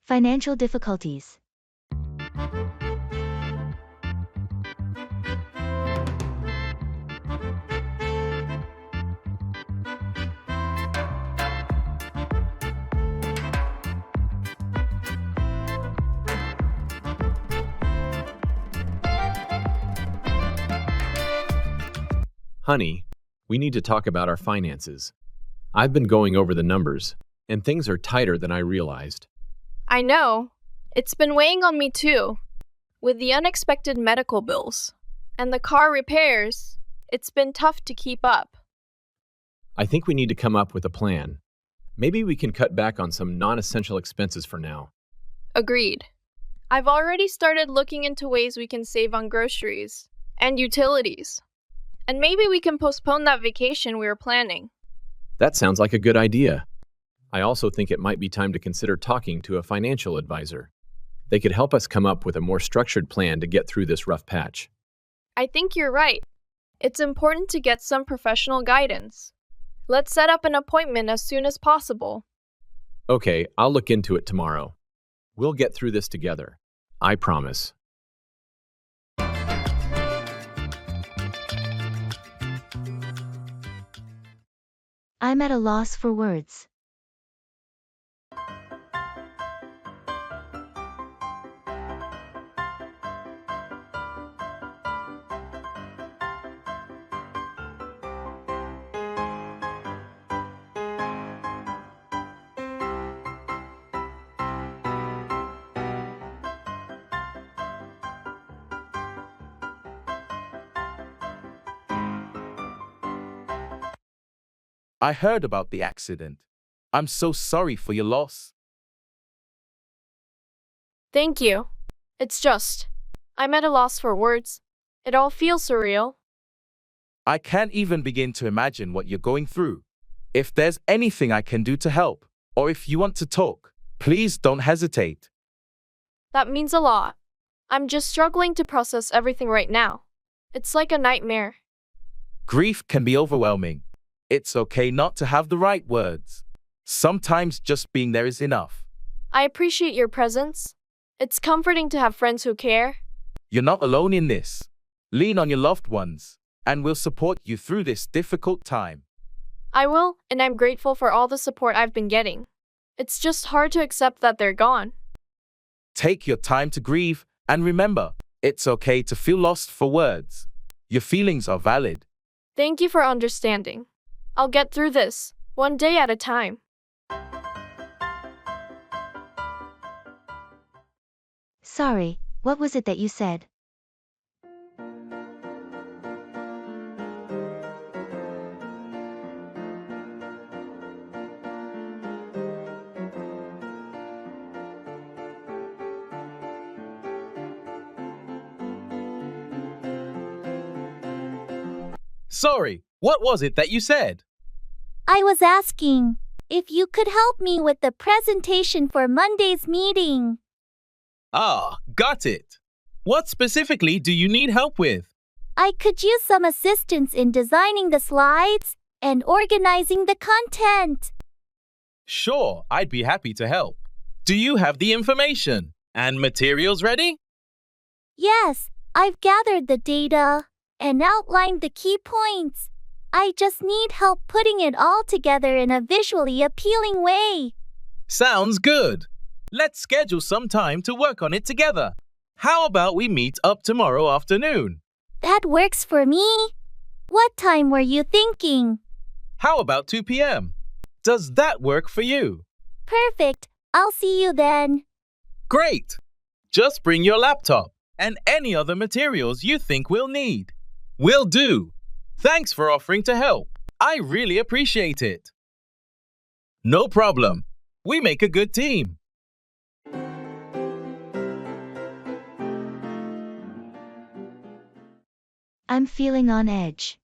Financial difficulties. Honey, we need to talk about our finances. I've been going over the numbers, and things are tighter than I realized. I know. It's been weighing on me too. With the unexpected medical bills and the car repairs, it's been tough to keep up. I think we need to come up with a plan. Maybe we can cut back on some non-essential expenses for now. Agreed. I've already started looking into ways we can save on groceries and utilities. And maybe we can postpone that vacation we were planning. That sounds like a good idea. I also think it might be time to consider talking to a financial advisor. They could help us come up with a more structured plan to get through this rough patch. I think you're right. It's important to get some professional guidance. Let's set up an appointment as soon as possible. Okay, I'll look into it tomorrow. We'll get through this together. I promise. I'm at a loss for words. I heard about the accident. I'm so sorry for your loss. Thank you. It's just, I'm at a loss for words. It all feels surreal. I can't even begin to imagine what you're going through. If there's anything I can do to help, or if you want to talk, please don't hesitate. That means a lot. I'm just struggling to process everything right now. It's like a nightmare. Grief can be overwhelming. It's okay not to have the right words. Sometimes just being there is enough. I appreciate your presence. It's comforting to have friends who care. You're not alone in this. Lean on your loved ones, and we'll support you through this difficult time. I will, and I'm grateful for all the support I've been getting. It's just hard to accept that they're gone. Take your time to grieve, and remember, it's okay to feel lost for words. Your feelings are valid. Thank you for understanding. I'll get through this, one day at a time. Sorry, what was it that you said? Sorry, what was it that you said? I was asking if you could help me with the presentation for Monday's meeting. Ah, got it. What specifically do you need help with? I could use some assistance in designing the slides and organizing the content. Sure, I'd be happy to help. Do you have the information and materials ready? Yes, I've gathered the data and outlined the key points. I just need help putting it all together in a visually appealing way. Sounds good. Let's schedule some time to work on it together. How about we meet up tomorrow afternoon? That works for me. What time were you thinking? How about 2 p.m.? Does that work for you? Perfect. I'll see you then. Great! Just bring your laptop and any other materials you think we'll need. Will do. Thanks for offering to help. I really appreciate it. No problem. We make a good team. I'm feeling on edge.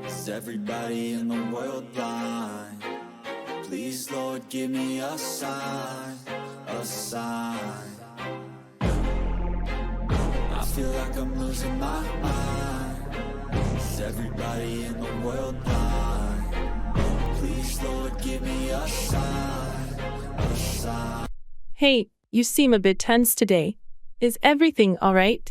Is everybody in the world blind? Please, Lord, give me a sign, a sign. I feel like I'm losing my mind. Is everybody in the world blind? Please, Lord, give me a sign, a sign. Hey, you seem a bit tense today. Is everything all right?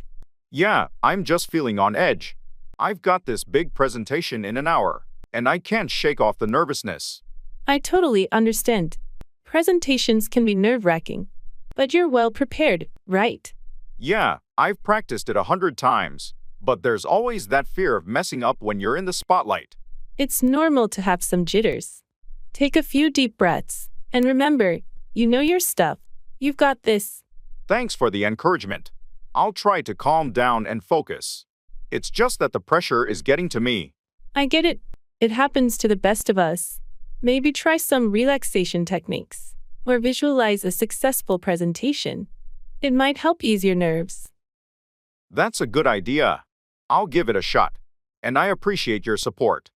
Yeah, I'm just feeling on edge. I've got this big presentation in an hour, and I can't shake off the nervousness. I totally understand. Presentations can be nerve-wracking, but you're well prepared, right? Yeah, I've practiced it 100 times, but there's always that fear of messing up when you're in the spotlight. It's normal to have some jitters. Take a few deep breaths, and remember, you know your stuff. You've got this. Thanks for the encouragement. I'll try to calm down and focus. It's just that the pressure is getting to me. I get it. It happens to the best of us. Maybe try some relaxation techniques, or visualize a successful presentation. It might help ease your nerves. That's a good idea. I'll give it a shot, and I appreciate your support.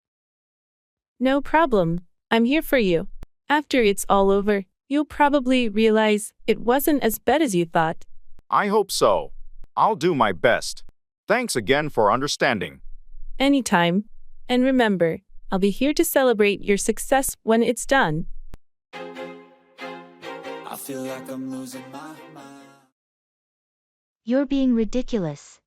No problem. I'm here for you. After it's all over, you'll probably realize it wasn't as bad as you thought. I hope so. I'll do my best. Thanks again for understanding. Anytime. And remember, I'll be here to celebrate your success when it's done. I feel like I'm losing my mind. You're being ridiculous.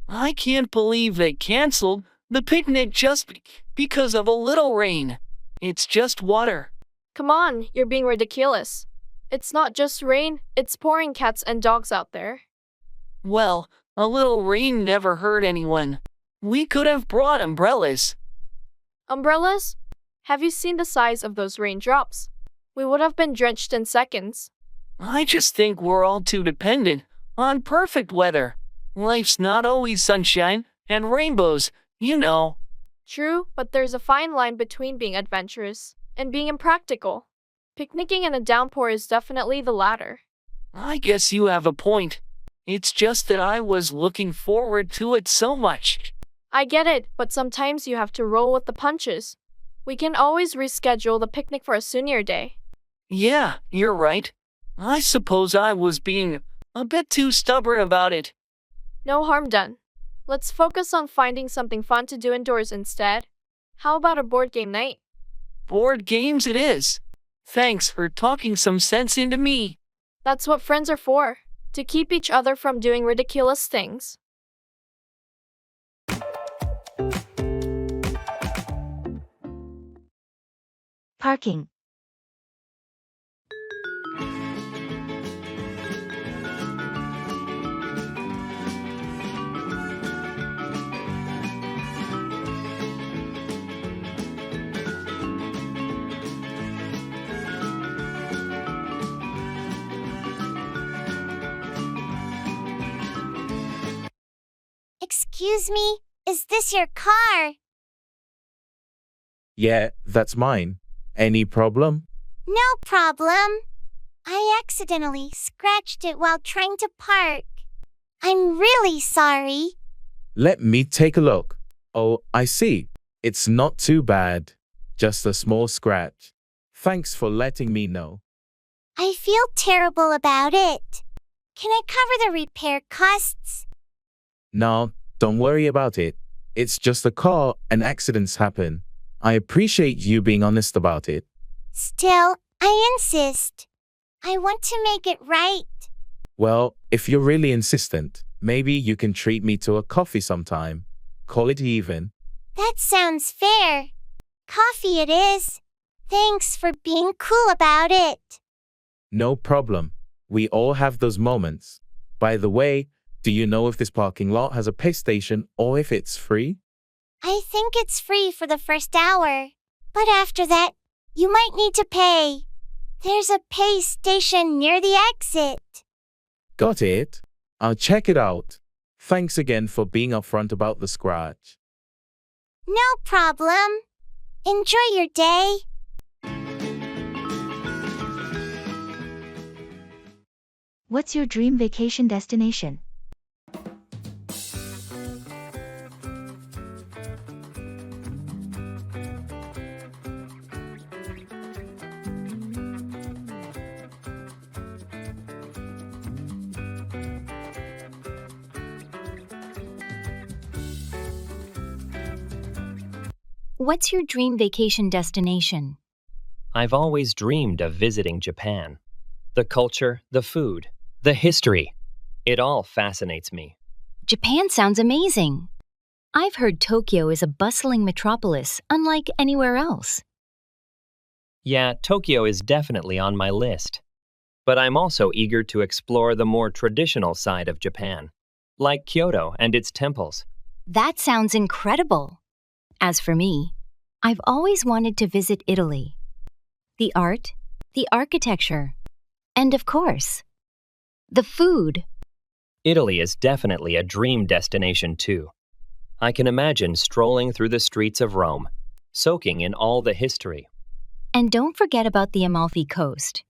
I can't believe they canceled the picnic just because of a little rain. It's just water. Come on, you're being ridiculous. It's not just rain, it's pouring cats and dogs out there. Well, a little rain never hurt anyone. We could have brought umbrellas. Umbrellas? Have you seen the size of those raindrops? We would have been drenched in seconds. I just think we're all too dependent on perfect weather. Life's not always sunshine and rainbows, you know. True, but there's a fine line between being adventurous and being impractical. Picnicking in a downpour is definitely the latter. I guess you have a point. It's just that I was looking forward to it so much. I get it, but sometimes you have to roll with the punches. We can always reschedule the picnic for a sooner day. Yeah, you're right. I suppose I was being a bit too stubborn about it. No harm done. Let's focus on finding something fun to do indoors instead. How about a board game night? Board games it is. Thanks for talking some sense into me. That's what friends are for, to keep each other from doing ridiculous things. Parking. Excuse me, is this your car? Yeah, that's mine. Any problem? No problem. I accidentally scratched it while trying to park. I'm really sorry. Let me take a look. Oh, I see. It's not too bad. Just a small scratch. Thanks for letting me know. I feel terrible about it. Can I cover the repair costs? No, don't worry about it. It's just a car and accidents happen. I appreciate you being honest about it. Still, I insist. I want to make it right. Well, if you're really insistent, maybe you can treat me to a coffee sometime. Call it even. That sounds fair. Coffee it is. Thanks for being cool about it. No problem. We all have those moments. By the way, do you know if this parking lot has a pay station or if it's free? I think it's free for the first hour. But after that, you might need to pay. There's a pay station near the exit. Got it. I'll check it out. Thanks again for being upfront about the scratch. No problem. Enjoy your day. What's your dream vacation destination? What's your dream vacation destination? I've always dreamed of visiting Japan. The culture, the food, the history. It all fascinates me. Japan sounds amazing. I've heard Tokyo is a bustling metropolis unlike anywhere else. Yeah, Tokyo is definitely on my list. But I'm also eager to explore the more traditional side of Japan, like Kyoto and its temples. That sounds incredible. As for me, I've always wanted to visit Italy. The art, the architecture, and of course, the food. Italy is definitely a dream destination too. I can imagine strolling through the streets of Rome, soaking in all the history. And don't forget about the Amalfi Coast.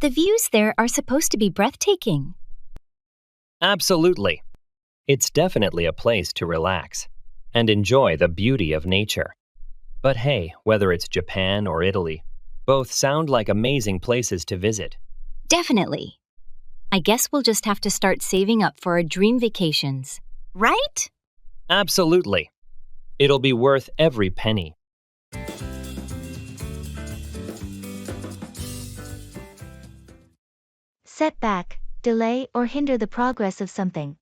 The views there are supposed to be breathtaking. Absolutely. It's definitely a place to relax and enjoy the beauty of nature. But hey, whether it's Japan or Italy, both sound like amazing places to visit. Definitely. I guess we'll just have to start saving up for our dream vacations, right? Absolutely. It'll be worth every penny. Setback, delay, or hinder the progress of something.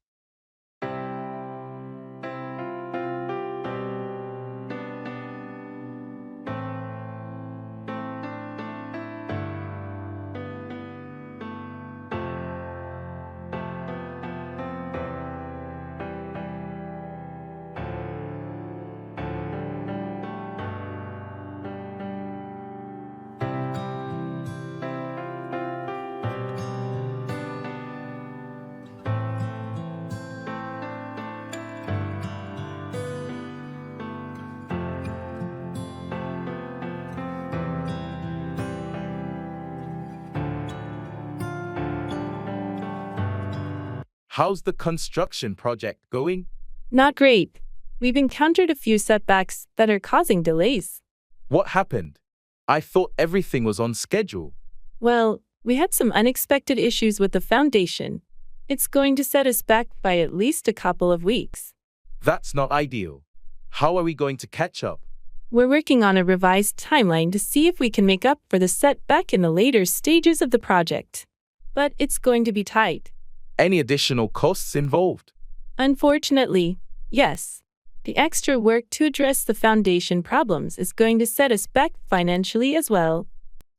How's the construction project going? Not great. We've encountered a few setbacks that are causing delays. What happened? I thought everything was on schedule. Well, we had some unexpected issues with the foundation. It's going to set us back by at least a couple of weeks. That's not ideal. How are we going to catch up? We're working on a revised timeline to see if we can make up for the setback in the later stages of the project. But it's going to be tight. Any additional costs involved? Unfortunately, yes. The extra work to address the foundation problems is going to set us back financially as well.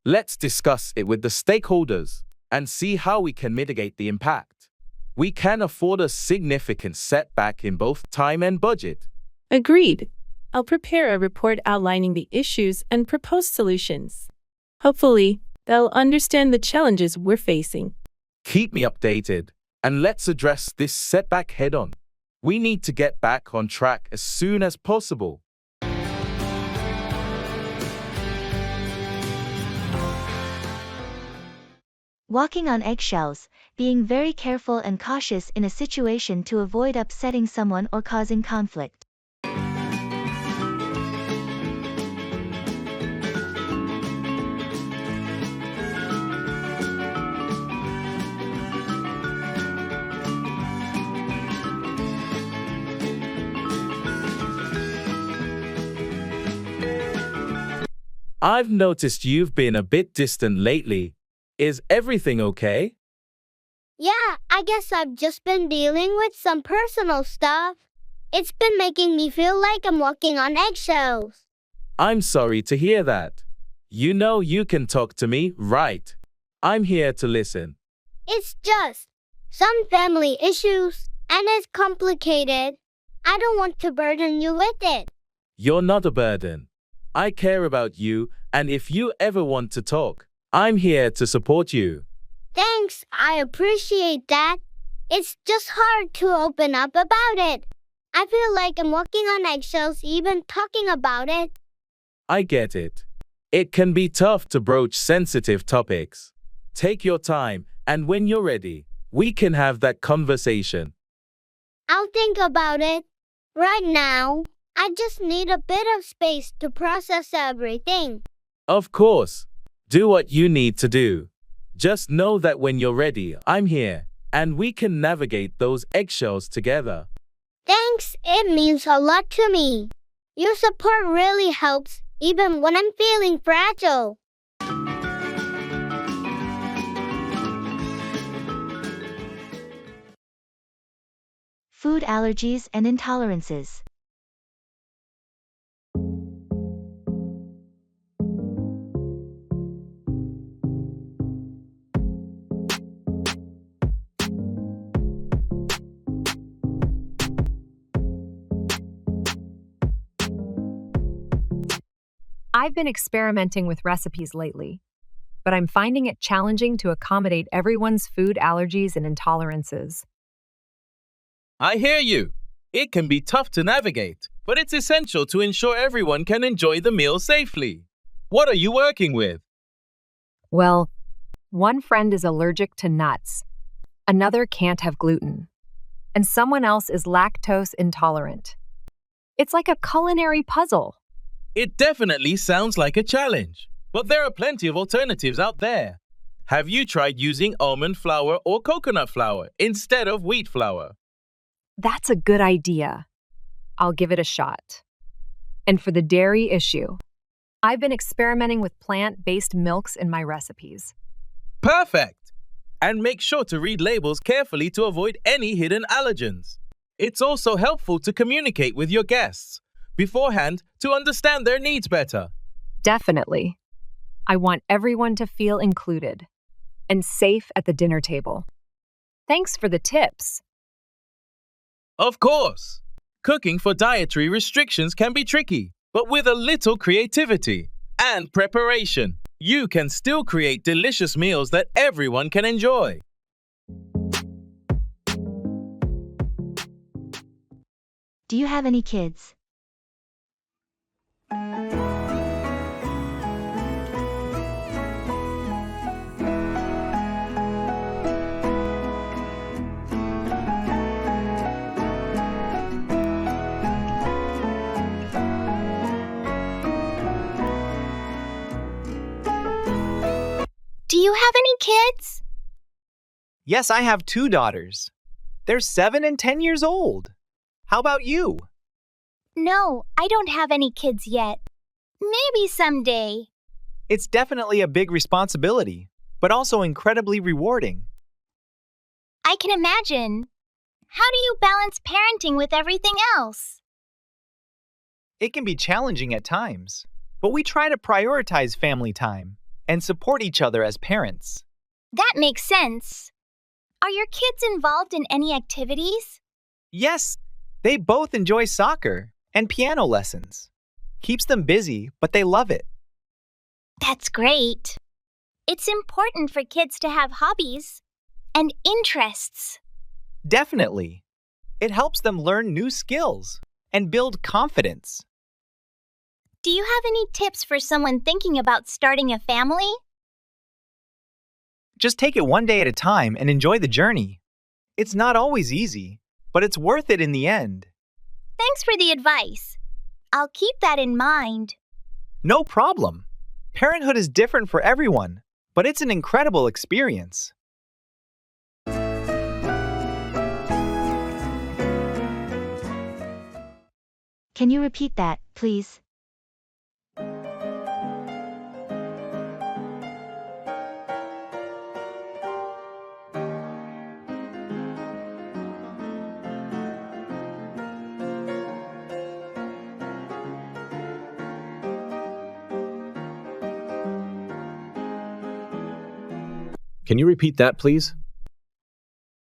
Let's discuss it with the stakeholders and see how we can mitigate the impact. We can afford a significant setback in both time and budget. Agreed. I'll prepare a report outlining the issues and propose solutions. Hopefully, they'll understand the challenges we're facing. Keep me updated, and let's address this setback head-on. We need to get back on track as soon as possible. Walking on eggshells, being very careful and cautious in a situation to avoid upsetting someone or causing conflict. I've noticed you've been a bit distant lately. Is everything okay? Yeah, I guess I've just been dealing with some personal stuff. It's been making me feel like I'm walking on eggshells. I'm sorry to hear that. You know you can talk to me, right? I'm here to listen. It's just some family issues, and it's complicated. I don't want to burden you with it. You're not a burden. I care about you, and if you ever want to talk, I'm here to support you. Thanks, I appreciate that. It's just hard to open up about it. I feel like I'm walking on eggshells even talking about it. I get it. It can be tough to broach sensitive topics. Take your time And when you're ready, we can have that conversation. I'll think about it. Right now, I just need a bit of space to process everything. Of course. Do what you need to do. Just know that when you're ready, I'm here, and we can navigate those eggshells together. Thanks, it means a lot to me. Your support really helps, even when I'm feeling fragile. Food allergies and intolerances. I've been experimenting with recipes lately, but I'm finding it challenging to accommodate everyone's food allergies and intolerances. I hear you. It can be tough to navigate, but it's essential to ensure everyone can enjoy the meal safely. What are you working with? Well, one friend is allergic to nuts, another can't have gluten, and someone else is lactose intolerant. It's like a culinary puzzle. It definitely sounds like a challenge, but there are plenty of alternatives out there. Have you tried using almond flour or coconut flour instead of wheat flour? That's a good idea. I'll give it a shot. And for the dairy issue, I've been experimenting with plant-based milks in my recipes. Perfect! And make sure to read labels carefully to avoid any hidden allergens. It's also helpful to communicate with your guests beforehand to understand their needs better. Definitely. I want everyone to feel included and safe at the dinner table. Thanks for the tips. Of course. Cooking for dietary restrictions can be tricky, but with a little creativity and preparation, you can still create delicious meals that everyone can enjoy. Do you have any kids? Do you have any kids? Yes, I have 2 daughters. They're 7 and 10 years old. How about you? No, I don't have any kids yet. Maybe someday. It's definitely a big responsibility, but also incredibly rewarding. I can imagine. How do you balance parenting with everything else? It can be challenging at times, but we try to prioritize family time and support each other as parents. That makes sense. Are your kids involved in any activities? Yes, they both enjoy soccer and piano lessons. Keeps them busy, but they love it. That's great. It's important for kids to have hobbies and interests. Definitely. It helps them learn new skills and build confidence. Do you have any tips for someone thinking about starting a family? Just take it one day at a time and enjoy the journey. It's not always easy, but it's worth it in the end. Thanks for the advice. I'll keep that in mind. No problem. Parenthood is different for everyone, but it's an incredible experience. Can you repeat that, please? Can you repeat that, please?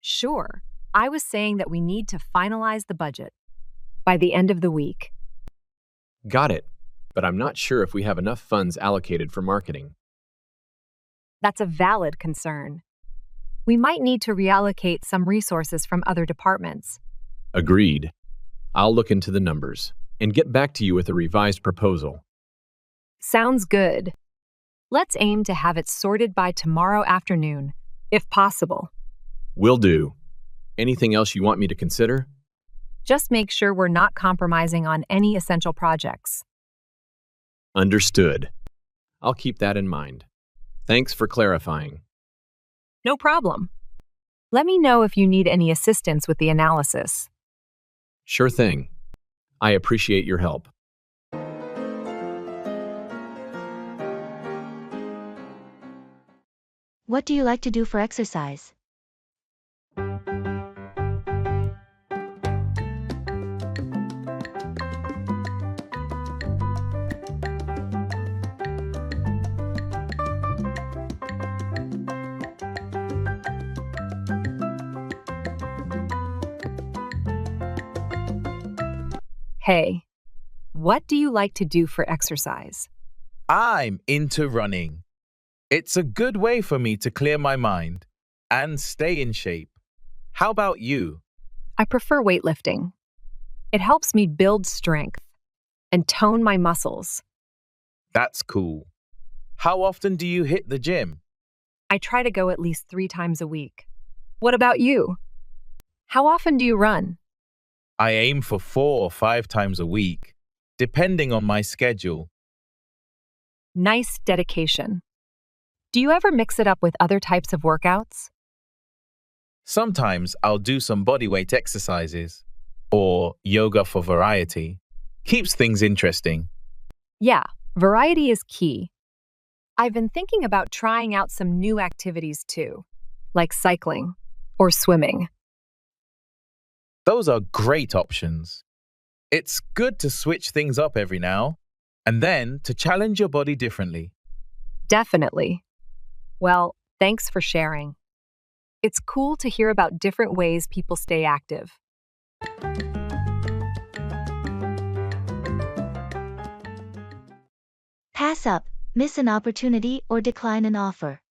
Sure. I was saying that we need to finalize the budget by the end of the week. Got it. But I'm not sure if we have enough funds allocated for marketing. That's a valid concern. We might need to reallocate some resources from other departments. Agreed. I'll look into the numbers and get back to you with a revised proposal. Sounds good. Let's aim to have it sorted by tomorrow afternoon if possible. Will do. Anything else you want me to consider? Just make sure we're not compromising on any essential projects. Understood. I'll keep that in mind. Thanks for clarifying. No problem. Let me know if you need any assistance with the analysis. Sure thing. I appreciate your help. What do you like to do for exercise? Hey, what do you like to do for exercise? I'm into running. It's a good way for me to clear my mind and stay in shape. How about you? I prefer weightlifting. It helps me build strength and tone my muscles. That's cool. How often do you hit the gym? I try to go at least 3 times a week. What about you? How often do you run? I aim for 4 or 5 times a week, depending on my schedule. Nice dedication. Do you ever mix it up with other types of workouts? Sometimes I'll do some bodyweight exercises or yoga for variety. Keeps things interesting. Yeah, variety is key. I've been thinking about trying out some new activities too, like cycling or swimming. Those are great options. It's good to switch things up every now and then to challenge your body differently. Definitely. Well, thanks for sharing. It's cool to hear about different ways people stay active. Pass up, miss an opportunity, or decline an offer.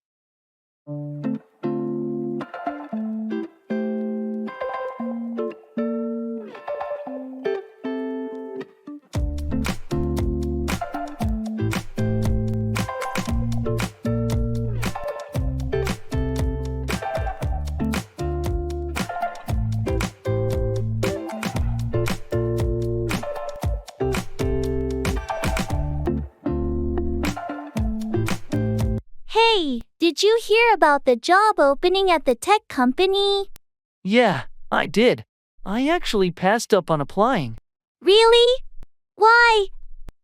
Hey, did you hear about the job opening at the tech company? Yeah, I did. I actually passed up on applying. Really? Why?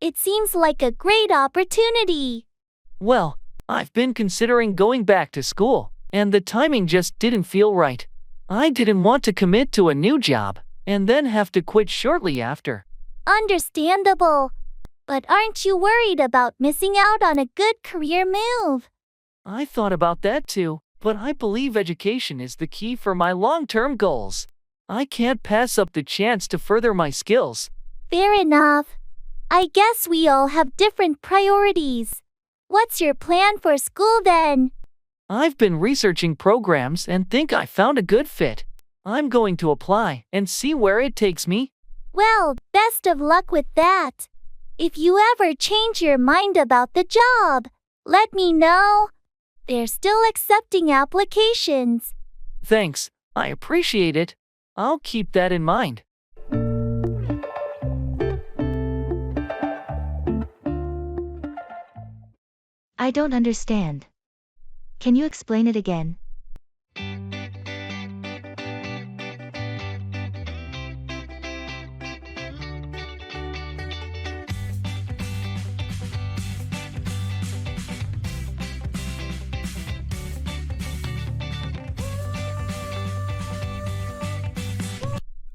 It seems like a great opportunity. Well, I've been considering going back to school, and the timing just didn't feel right. I didn't want to commit to a new job and then have to quit shortly after. Understandable. But aren't you worried about missing out on a good career move? I thought about that too, but I believe education is the key for my long-term goals. I can't pass up the chance to further my skills. Fair enough. I guess we all have different priorities. What's your plan for school then? I've been researching programs and think I found a good fit. I'm going to apply and see where it takes me. Well, best of luck with that. If you ever change your mind about the job, let me know. They're still accepting applications. Thanks, I appreciate it. I'll keep that in mind. I don't understand. Can you explain it again?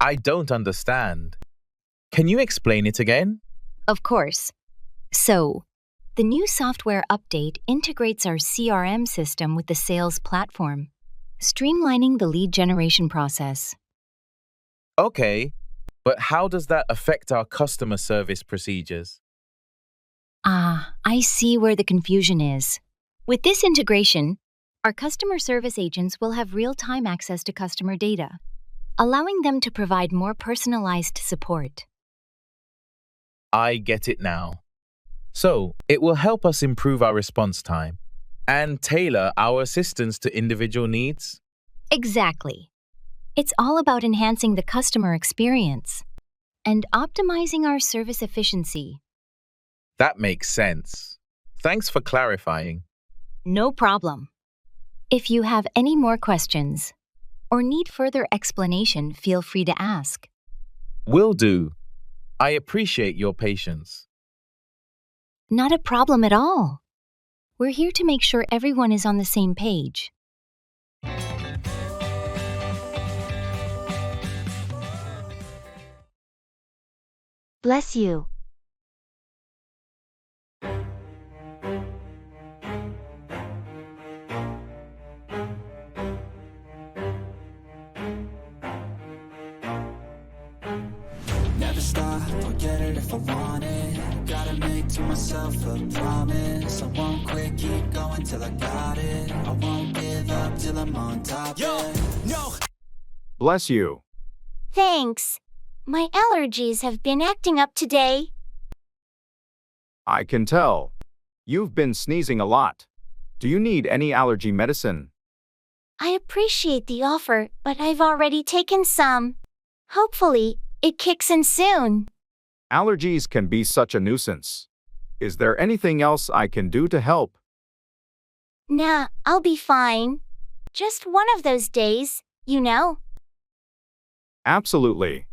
I don't understand. Can you explain it again? Of course. So, the new software update integrates our CRM system with the sales platform, streamlining the lead generation process. Okay, but how does that affect our customer service procedures? I see where the confusion is. With this integration, our customer service agents will have real-time access to customer data, allowing them to provide more personalized support. I get it now. So, it will help us improve our response time And tailor our assistance to individual needs? Exactly. It's all about enhancing the customer experience and optimizing our service efficiency. That makes sense. Thanks for clarifying. No problem. If you have any more questions or need further explanation, feel free to ask. Will do. I appreciate your patience. Not a problem at all. We're here to make sure everyone is on the same page. Bless you. Never stop, I'll get it if I want it. Gotta make to myself a promise. I won't quit, keep going till I got it. I won't give up till I'm on top. No. Bless you. Thanks. My allergies have been acting up today. I can tell. You've been sneezing a lot. Do you need any allergy medicine? I appreciate the offer, but I've already taken some. Hopefully, it kicks in soon. Allergies can be such a nuisance. Is there anything else I can do to help? Nah, I'll be fine. Just one of those days, you know. Absolutely.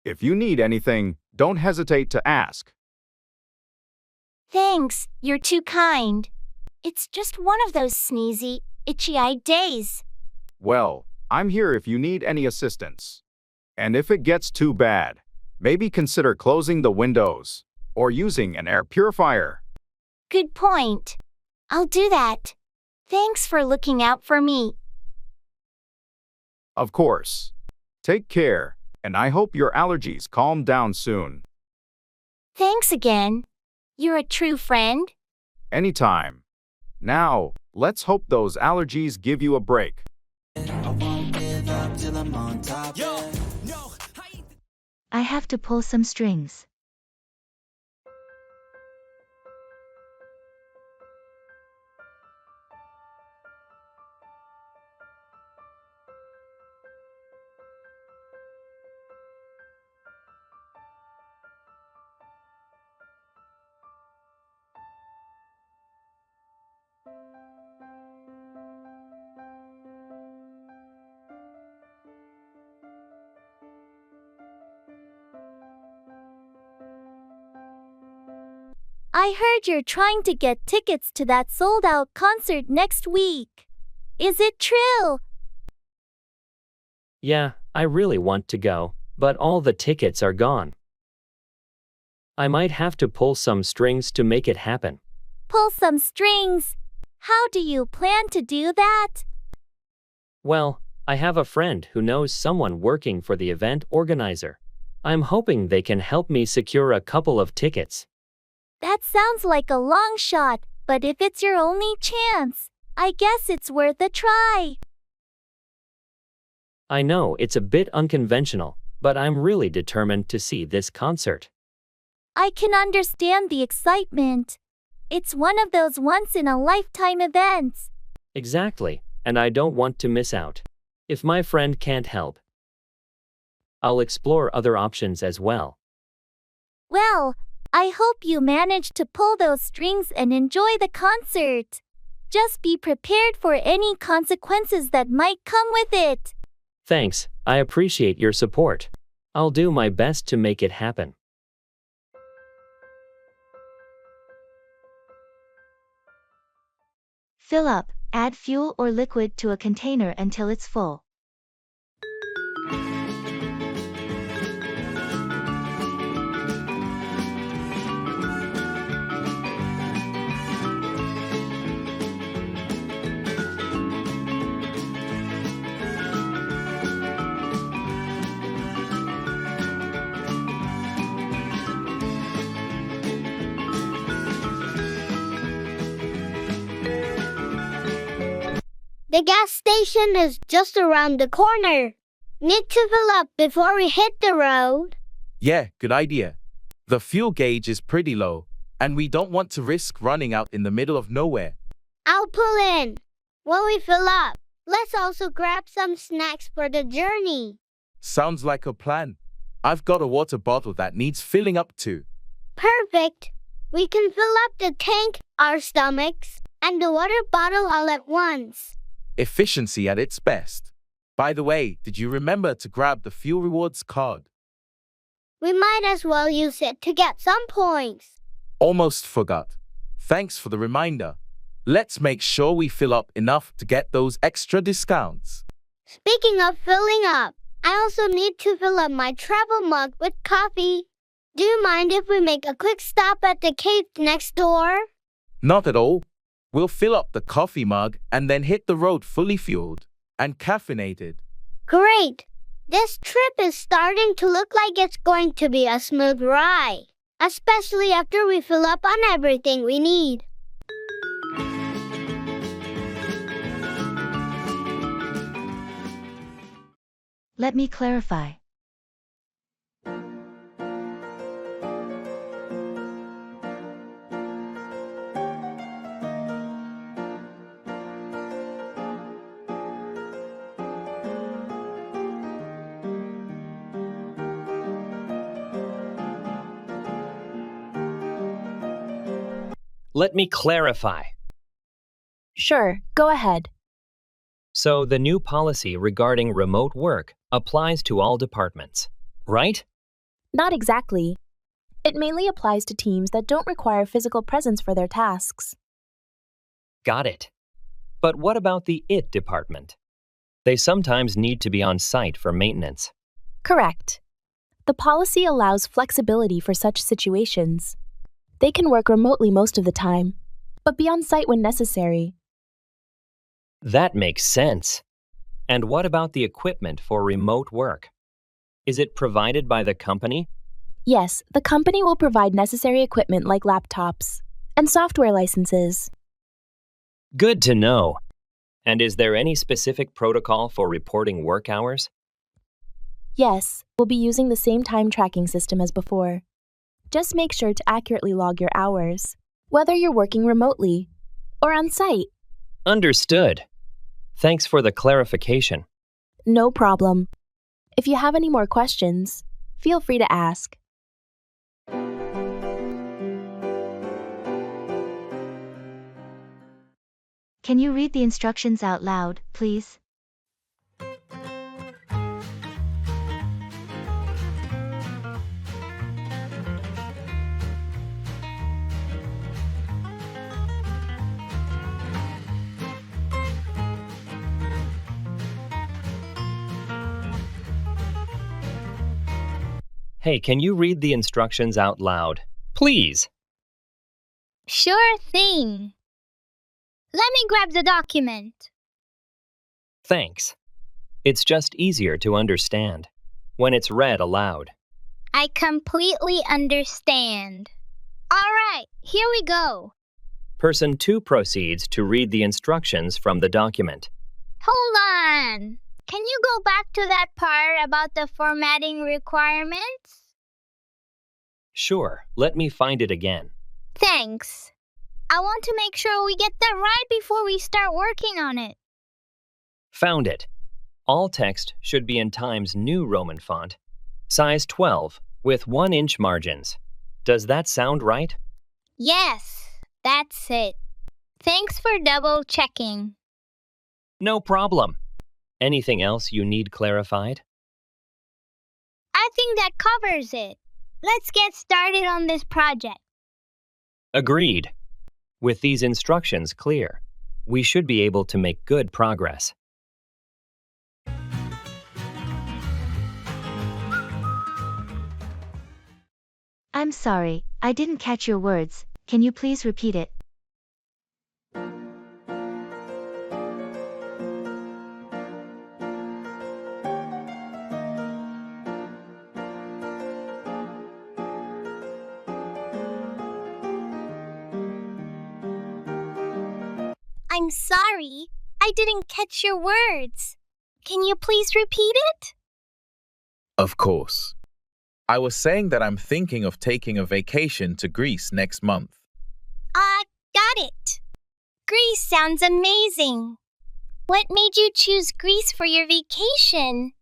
If you need anything, don't hesitate to ask. Thanks, you're too kind. It's just one of those sneezy, itchy-eyed days. Well, I'm here if you need any assistance. And if it gets too bad, maybe consider closing the windows or using an air purifier. Good point. I'll do that. Thanks for looking out for me. Of course. Take care, and I hope your allergies calm down soon. Thanks again. You're a true friend. Anytime. Now, let's hope those allergies give you a break. I won't give up till I'm on top. I have to pull some strings. I heard you're trying to get tickets to that sold-out concert next week. Is it true? Yeah, I really want to go, but all the tickets are gone. I might have to pull some strings to make it happen. Pull some strings. How do you plan to do that? Well, I have a friend who knows someone working for the event organizer. I'm hoping they can help me secure a couple of tickets. That sounds like a long shot, but if it's your only chance, I guess it's worth a try. I know it's a bit unconventional, but I'm really determined to see this concert. I can understand the excitement. It's one of those once-in-a-lifetime events. Exactly, and I don't want to miss out. If my friend can't help, I'll explore other options as well. Well, I hope you manage to pull those strings and enjoy the concert. Just be prepared for any consequences that might come with it. Thanks, I appreciate your support. I'll do my best to make it happen. Fill up, add fuel or liquid to a container until it's full. The gas station is just around the corner. Need to fill up before we hit the road. Yeah, good idea. The fuel gauge is pretty low, and we don't want to risk running out in the middle of nowhere. I'll pull in. While we fill up, let's also grab some snacks for the journey. Sounds like a plan. I've got a water bottle that needs filling up too. Perfect. We can fill up the tank, our stomachs, and the water bottle all at once. Efficiency at its best. By the way, did you remember to grab the fuel rewards card? We might as well use it to get some points. Almost forgot. Thanks for the reminder. Let's make sure we fill up enough to get those extra discounts. Speaking of filling up, I also need to fill up my travel mug with coffee. Do you mind if we make a quick stop at the cave next door? Not at all. We'll fill up the coffee mug and then hit the road fully fueled and caffeinated. Great! This trip is starting to look like it's going to be a smooth ride, especially after we fill up on everything we need. Let me clarify. Let me clarify. Sure, go ahead. So the new policy regarding remote work applies to all departments, right? Not exactly. It mainly applies to teams that don't require physical presence for their tasks. Got it. But what about the IT department? They sometimes need to be on site for maintenance. Correct. The policy allows flexibility for such situations. They can work remotely most of the time, but be on site when necessary. That makes sense. And what about the equipment for remote work? Is it provided by the company? Yes, the company will provide necessary equipment like laptops and software licenses. Good to know. And is there any specific protocol for reporting work hours? Yes, we'll be using the same time tracking system as before. Just make sure to accurately log your hours, whether you're working remotely or on site. Understood. Thanks for the clarification. No problem. If you have any more questions, feel free to ask. Can you read the instructions out loud, please? Hey, can you read the instructions out loud? Please. Sure thing. Let me grab the document. Thanks. It's just easier to understand when it's read aloud. I completely understand. All right, here we go. Person 2 proceeds to read the instructions from the document. Hold on. Can you go back to that part about the formatting requirements? Sure, let me find it again. Thanks. I want to make sure we get that right before we start working on it. Found it. All text should be in Times New Roman font, size 12, with 1-inch margins. Does that sound right? Yes, that's it. Thanks for double checking. No problem. Anything else you need clarified? I think that covers it. Let's get started on this project. Agreed. With these instructions clear, we should be able to make good progress. I'm sorry, I didn't catch your words. Can you please repeat it? I'm sorry, I didn't catch your words. Can you please repeat it? Of course. I was saying that I'm thinking of taking a vacation to Greece next month. Got it. Greece sounds amazing. What made you choose Greece for your vacation?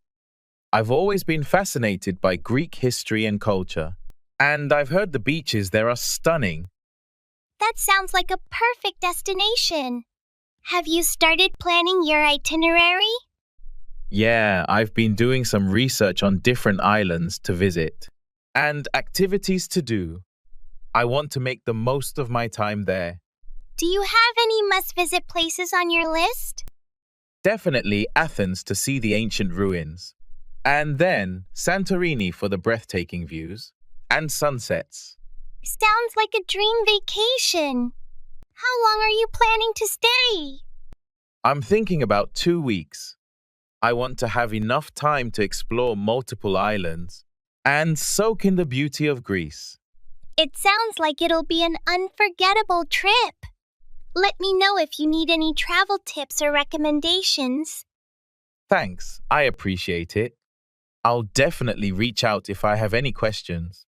I've always been fascinated by Greek history and culture, and I've heard the beaches there are stunning. That sounds like a perfect destination. Have you started planning your itinerary? Yeah, I've been doing some research on different islands to visit and activities to do. I want to make the most of my time there. Do you have any must-visit places on your list? Definitely Athens to see the ancient ruins, and then Santorini for the breathtaking views and sunsets. Sounds like a dream vacation. How long are you planning to stay? I'm thinking about 2 weeks. I want to have enough time to explore multiple islands and soak in the beauty of Greece. It sounds like it'll be an unforgettable trip. Let me know if you need any travel tips or recommendations. Thanks, I appreciate it. I'll definitely reach out if I have any questions.